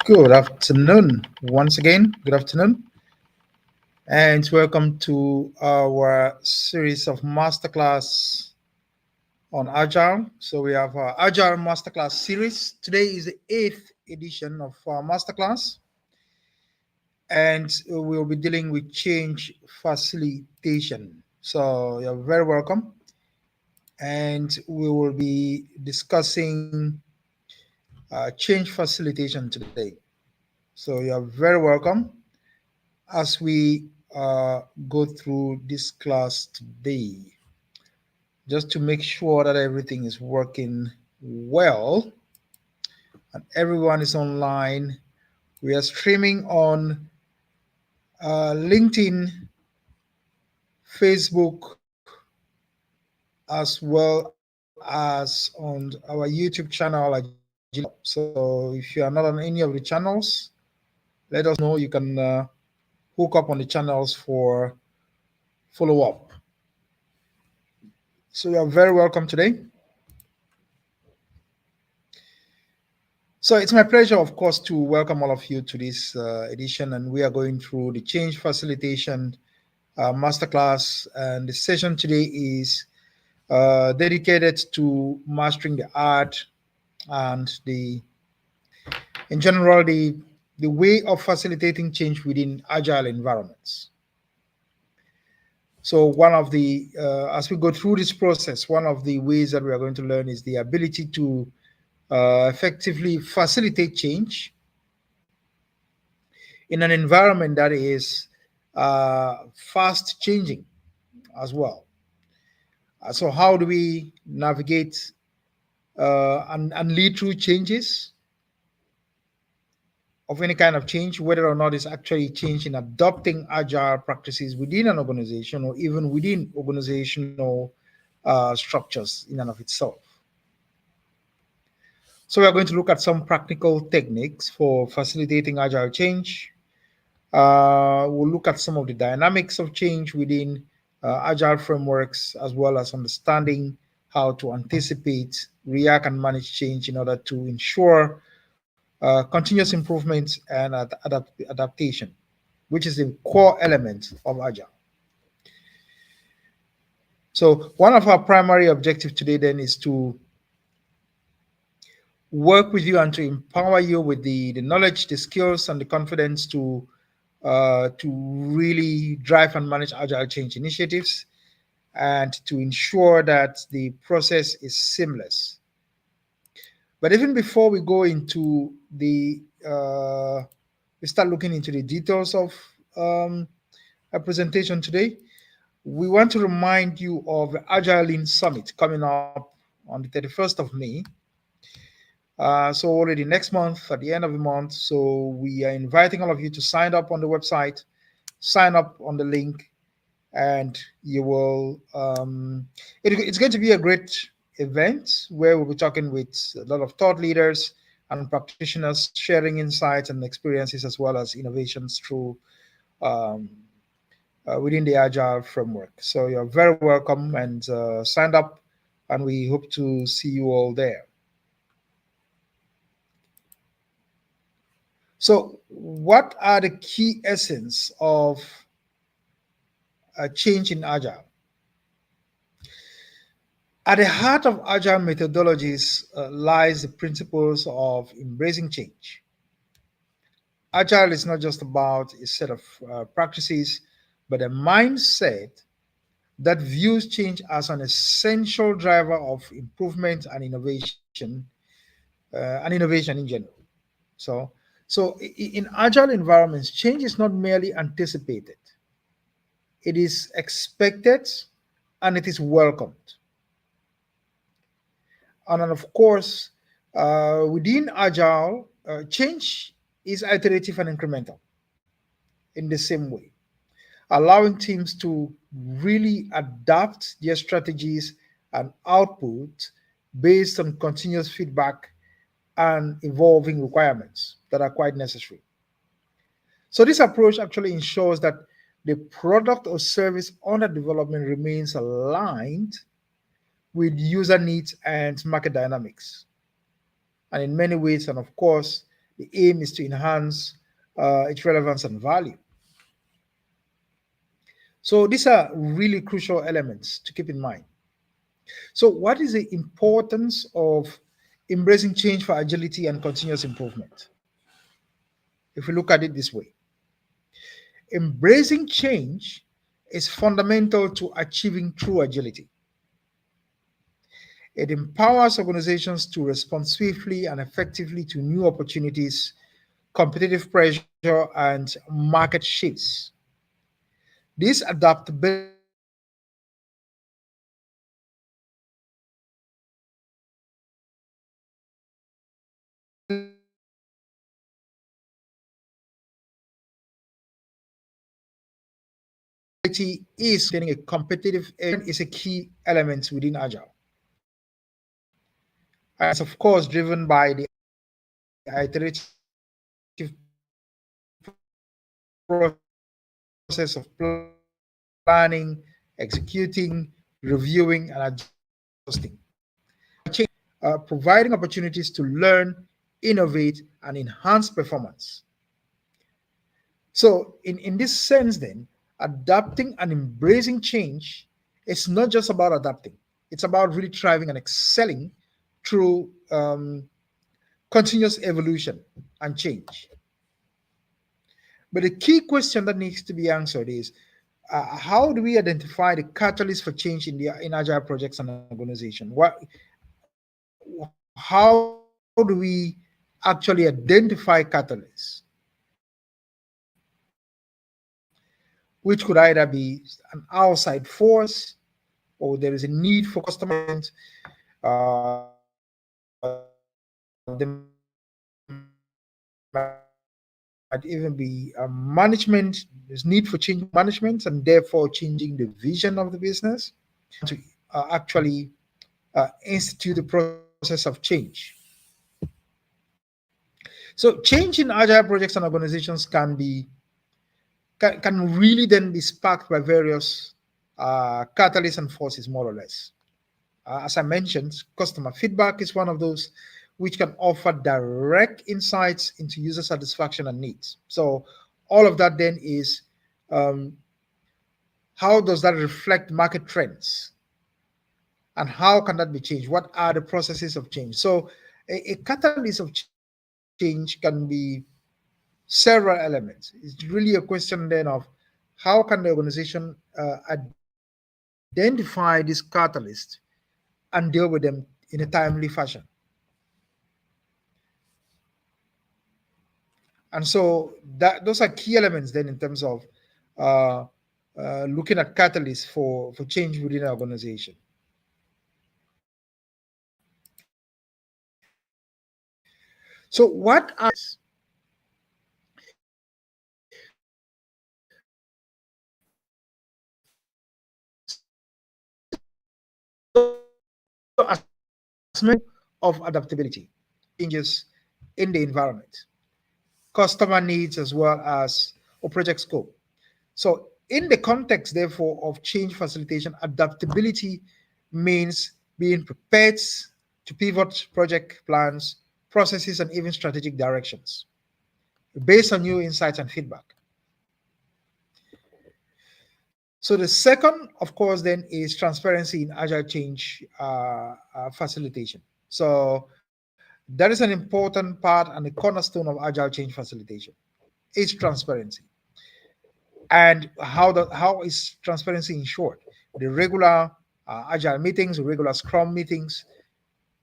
Good afternoon. Once again, good afternoon, and welcome to our series of masterclass on Agile. So we have our Agile Masterclass series. Today is the eighth edition of our masterclass, and we'll be dealing with change facilitation. So you're very welcome, and we will be discussing change facilitation today. So you're very welcome as we go through this class today, just to make sure that everything is working well and everyone is online. We are streaming on LinkedIn, Facebook, as well as on our YouTube channel, Agile. So if you are not on any of the channels, let us know. You can hook up on the channels for follow up. So you are very welcome today. So it's my pleasure, of course, to welcome all of you to this edition, and we are going through the change facilitation masterclass. And the session today is dedicated to mastering the art and in general, the way of facilitating change within agile environments. So one of the, as we go through this process, one of the ways that we are going to learn is the ability to effectively facilitate change in an environment that is fast changing as well. So, how do we navigate and lead through changes of any kind of change, whether or not it's actually change in adopting agile practices within an organization or even within organizational structures in and of itself? So, we are going to look at some practical techniques for facilitating agile change. We'll look at some of the dynamics of change within agile frameworks, as well as understanding how to anticipate, react, and manage change in order to ensure continuous improvement and adaptation, which is the core element of agile. So, one of our primary objectives today then is to work with you and to empower you with the knowledge, the skills, and the confidence to really drive and manage agile change initiatives and to ensure that the process is seamless. But even before we go into we start looking into the details of our presentation today, we want to remind you of the Agile Lean Summit coming up on the 31st of May. So already next month, at the end of the month. So we are inviting all of you to sign up on the website, sign up on the link, and you will. It's going to be a great event where we'll be talking with a lot of thought leaders and practitioners, sharing insights and experiences as well as innovations through um, within the Agile framework. So you're very welcome and sign up, and we hope to see you all there. So, what are the key essence of a change in Agile? At the heart of Agile methodologies lies the principles of embracing change. Agile is not just about a set of practices, but a mindset that views change as an essential driver of improvement and innovation in general. So, in agile environments, change is not merely anticipated; it is expected and it is welcomed. And then, of course, within agile, change is iterative and incremental in the same way, allowing teams to really adapt their strategies and output based on continuous feedback and evolving requirements that are quite necessary. So, this approach actually ensures that the product or service under development remains aligned with user needs and market dynamics. And in many ways, and of course, The aim is to enhance its relevance and value. So these are really crucial elements to keep in mind. So, what is the importance of embracing change for agility and continuous improvement? If we look at it this way, embracing change is fundamental to achieving true agility. It empowers organizations to respond swiftly and effectively to new opportunities, competitive pressure, and market shifts. This adaptability is getting a competitive edge is a key element within Agile. And it's of course driven by the iterative process of planning, executing, reviewing, and adjusting. Agile change, providing opportunities to learn, innovate, and enhance performance. So, in this sense, then, adapting and embracing change is not just about adapting, it's about really thriving and excelling through continuous evolution and change. But the key question that needs to be answered is how do we identify the catalyst for change in agile projects and organization? How do we actually identify catalysts, which could either be an outside force or there is a need for customer engagement. There might even be management. There's need for changing management and therefore changing the vision of the business to actually institute the process of change. So change in agile projects and organizations can really then be sparked by various catalysts and forces, more or less. As I mentioned, customer feedback is one of those which can offer direct insights into user satisfaction and needs. So all of that then is um, how does that reflect market trends and how can that be changed? What are the processes of change? So a catalyst of change can be several elements. It's really a question then of how can the organization identify this catalyst and deal with them in a timely fashion. And so those are key elements then in terms of uh, looking at catalysts for change within an organization. So what are so assessment of adaptability, changes in the environment, customer needs as well as or project scope. So, in the context, therefore, of change facilitation, adaptability means being prepared to pivot project plans, processes, and even strategic directions based on new insights and feedback. So, the second, of course, then is transparency in agile change facilitation. So, that is an important part and the cornerstone of agile change facilitation is transparency. And how is transparency ensured? The regular agile meetings, the regular scrum meetings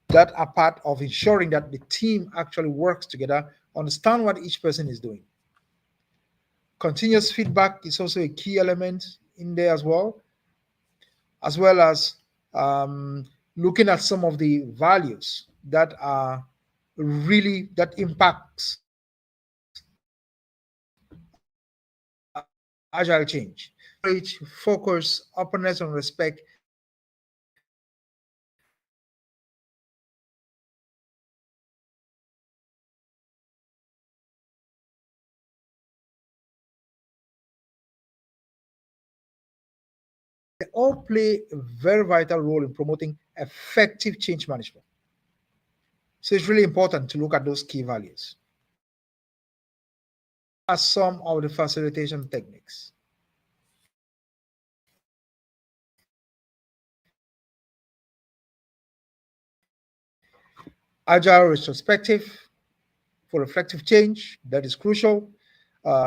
that are part of ensuring that the team actually works together, understand what each person is doing. Continuous feedback is also a key element in there as well as looking at some of the values that are really that impacts agile change. Focus, openness, and respect they all play a very vital role in promoting effective change management. So it's really important to look at those key values. some of the facilitation techniques. Agile retrospective for reflective change, that is crucial.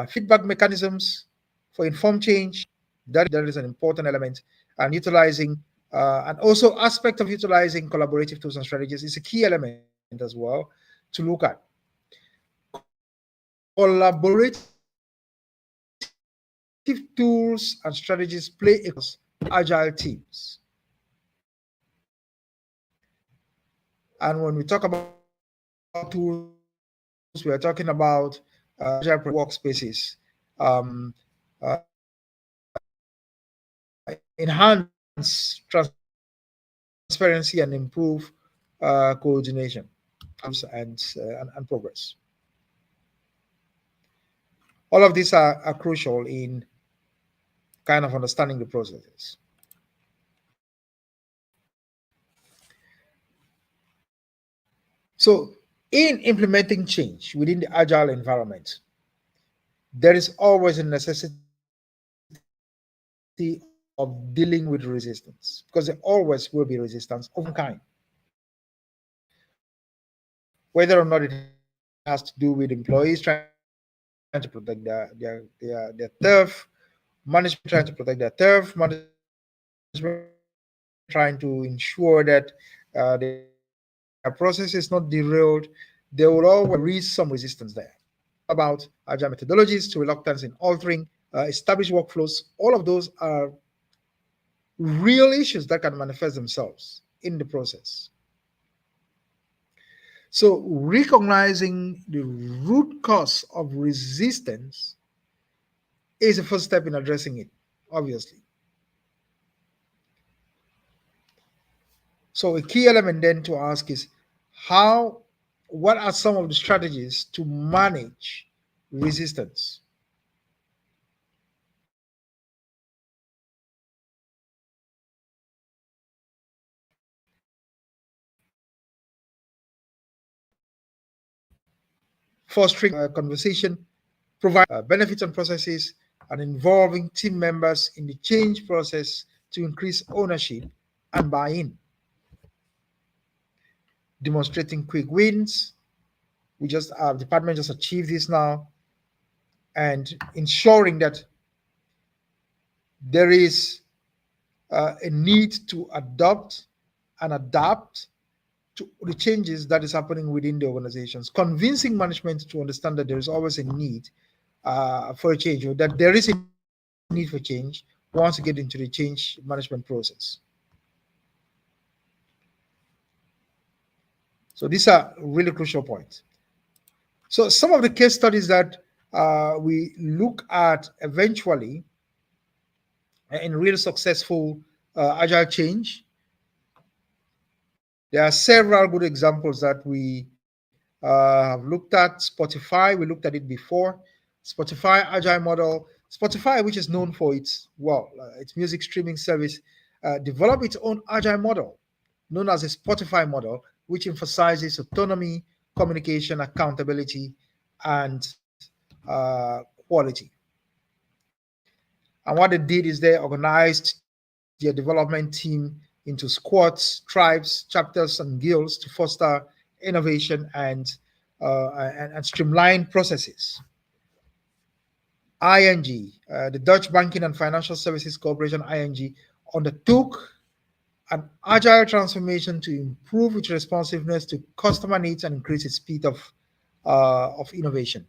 Feedback mechanisms for informed change, that is an important element. And utilizing, and also aspect of utilizing collaborative tools and strategies is a key element as well to look at. Collaborative tools and strategies play a crucial role across agile teams. And when we talk about tools, we are talking about agile workspaces, um, enhance transparency and improve coordination and progress. All of these are crucial in kind of understanding the processes. So, in implementing change within the agile environment, there is always a necessity of dealing with resistance because there always will be resistance of some kind, whether or not it has to do with employees trying to protect their turf, management trying to protect their turf, management trying to ensure that their process is not derailed. There will always be some resistance there. Agile methodologies to reluctance in altering established workflows. All of those are real issues that can manifest themselves in the process. So, recognizing the root cause of resistance is the first step in addressing it, obviously. So, a key element then to ask is how, what are some of the strategies to manage resistance? Fostering conversation, provide benefits and processes, and involving team members in the change process to increase ownership and buy in. Demonstrating quick wins. We just, our department just achieved this now, and ensuring that there is a need to adopt and adapt to the changes that is happening within the organizations, convincing management to understand that there is always a need for a change, or that there is a need for change once you get into the change management process. So these are really crucial points. So some of the case studies that we look at eventually in real successful agile change, there are several good examples that we have looked at. Spotify, we looked at it before. Spotify agile model. Spotify, which is known for its, well, its music streaming service, developed its own agile model known as a Spotify model, which emphasizes autonomy, communication, accountability, and quality. And what they did is they organized their development team into squads, tribes, chapters, and guilds to foster innovation and streamline processes. ING, the Dutch Banking and Financial Services Corporation (ING), undertook an agile transformation to improve its responsiveness to customer needs and increase its speed of innovation.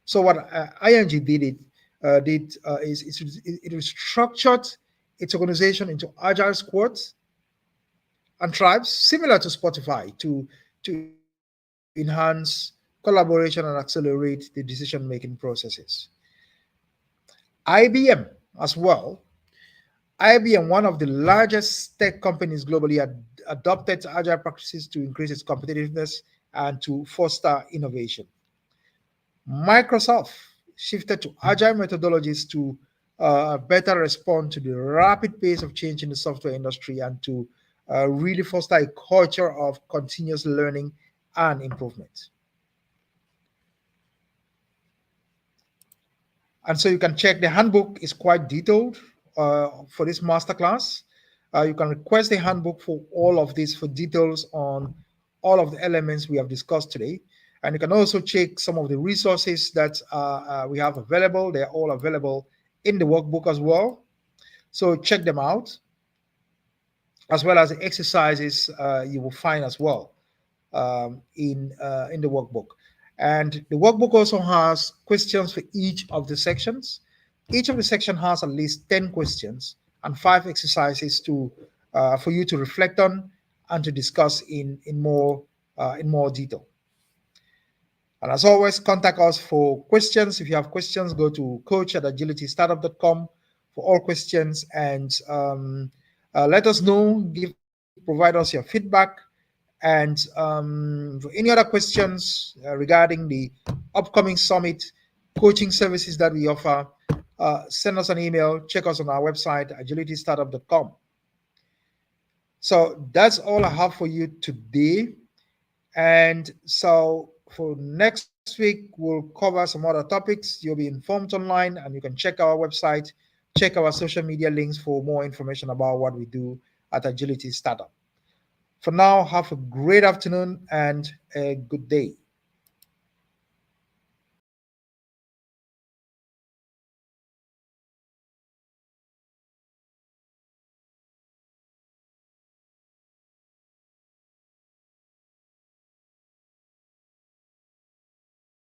So what ING is it restructured its organization into agile squads and tribes, similar to Spotify, to enhance collaboration and accelerate the decision-making processes. IBM as well. IBM, one of the largest tech companies globally, adopted agile practices to increase its competitiveness and to foster innovation. Microsoft shifted to agile methodologies to better respond to the rapid pace of change in the software industry and to really foster a culture of continuous learning and improvement. And so you can check the handbook is quite detailed for this masterclass. You can request the handbook for all of this for details on all of the elements we have discussed today. And you can also check some of the resources that we have available. They're all available in the workbook as well. So check them out, as well as the exercises you will find as well in the workbook. And the workbook also has questions for each of the sections. Each of the section has at least 10 questions and 5 exercises to for you to reflect on and to discuss in more detail. And as always, contact us for questions. If you have questions, go to coach@agilitystartup.com for all questions, and let us know. Provide us your feedback, and for any other questions regarding the upcoming summit coaching services that we offer, send us an email. Check us on our website, agilitystartup.com. So that's all I have for you today. And so for next week, we'll cover some other topics. You'll be informed online, and you can check our website, check our social media links for more information about what we do at Agility Startup. For now, have a great afternoon and a good day.